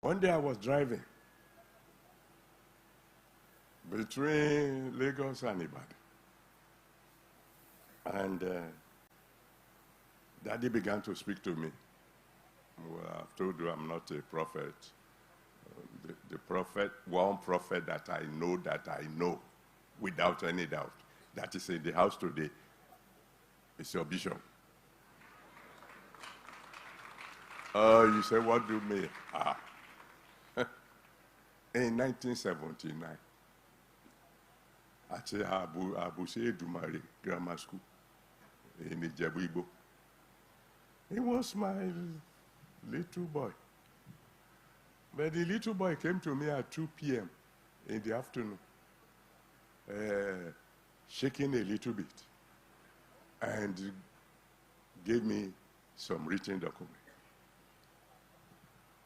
One day I was driving between Lagos and Ibadan. And Daddy began to speak to me. Well, I've told you I'm not a prophet. The prophet, one prophet that I know without any doubt, that is in the house today, is your bishop. You say, what do you mean? In 1979, at Abuse Dumari Grammar School in Ijebu. He was my little boy. But the little boy came to me at 2 p.m. in the afternoon, shaking a little bit, and gave me some written document.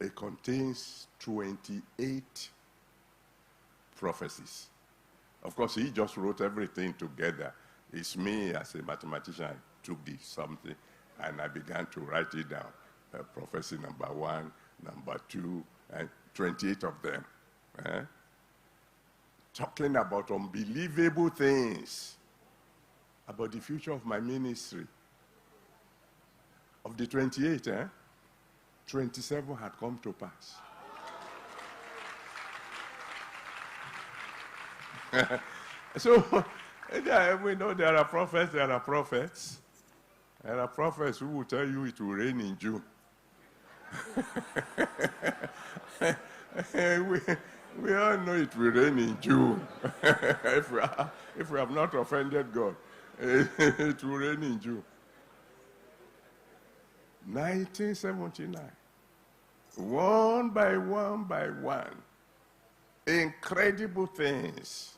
It contains 28 prophecies. Of course, he just wrote everything together. It's me as a mathematician, I took this something, and I began to write it down. Prophecy number 1, number 2, and 28 of them. Talking about unbelievable things, about the future of my ministry. Of the 28, 27 had come to pass. So, we know there are prophets. There are prophets who will tell you it will rain in June. we all know it will rain in June. if we have not offended God, it will rain in June. 1979. One by one, incredible things.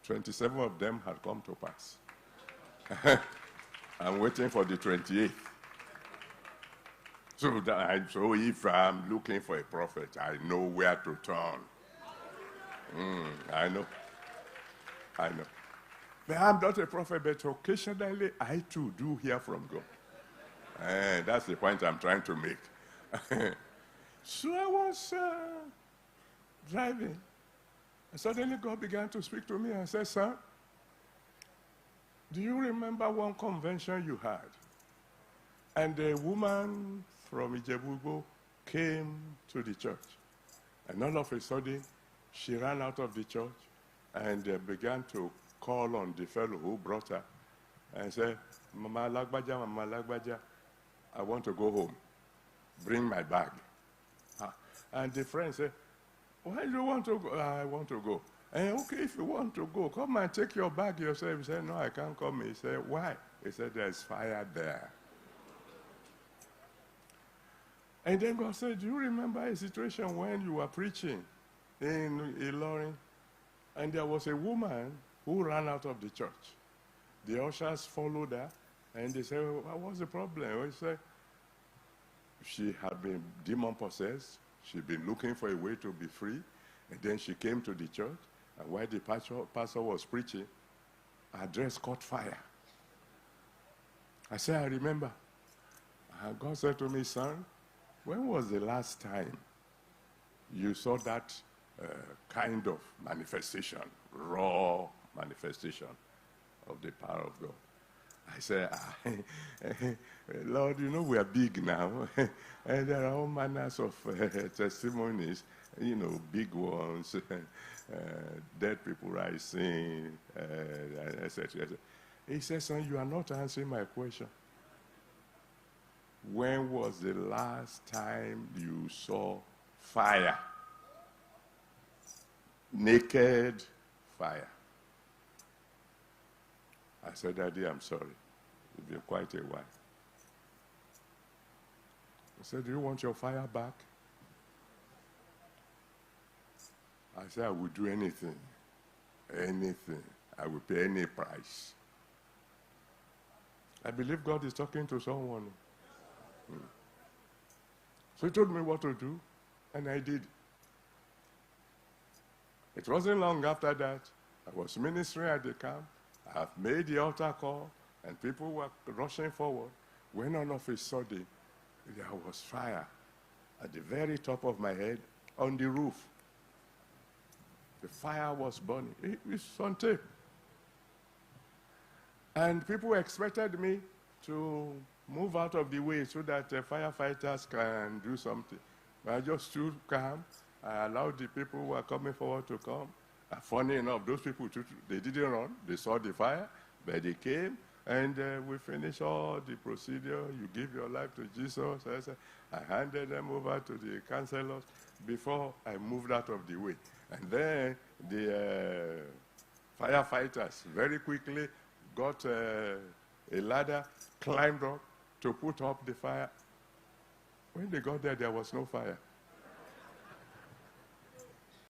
27 of them had come to pass. I'm waiting for the 28th. So if I'm looking for a prophet, I know where to turn. I know. But I'm not a prophet, but occasionally I too do hear from God. That's the point I'm trying to make. So I was driving, and suddenly God began to speak to me and said, "Son, do you remember one convention you had? And a woman from Ijebu came to the church. And all of a sudden, she ran out of the church and began to call on the fellow who brought her and said, Mama Lagbaja, I want to go home. Bring my bag." And the friend said, "Why do you want to go?" "I want to go." "And okay, if you want to go, come and take your bag yourself." He said, "No, I can't come." He said, "Why?" He said, "There's fire there." And then God said, "Do you remember a situation when you were preaching in Ilorin, and there was a woman who ran out of the church? The ushers followed her, and they said, well, what's the problem?" He said, she had been demon-possessed. She'd been looking for a way to be free, and then she came to the church, and while the pastor was preaching, her dress caught fire. I said, "I remember." And God said to me, "Son, when was the last time you saw that kind of manifestation, raw manifestation of the power of God?" I said, "Lord, you know we are big now, and there are all manners of testimonies, big ones, dead people rising, etc. He said, "Son, you are not answering my question. When was the last time you saw fire? Naked fire." I said, "Daddy, I'm sorry. It's been quite a while." I said, "Do you want your fire back?" I said, "I will do anything. Anything. I will pay any price." I believe God is talking to someone. So he told me what to do, and I did. It wasn't long after that, I was ministering at the camp. I have made the altar call, and people were rushing forward, when all of a sudden, there was fire at the very top of my head, on the roof. The fire was burning. It's on tape. And people expected me to move out of the way so that firefighters can do something. But I just stood calm. I allowed the people who were coming forward to come. Funny enough, those people, they didn't run. They saw the fire, but they came, and we finished all the procedure. You give your life to Jesus. I handed them over to the counselors before I moved out of the way. And then the firefighters very quickly got a ladder, climbed up to put up the fire. When they got there, there was no fire.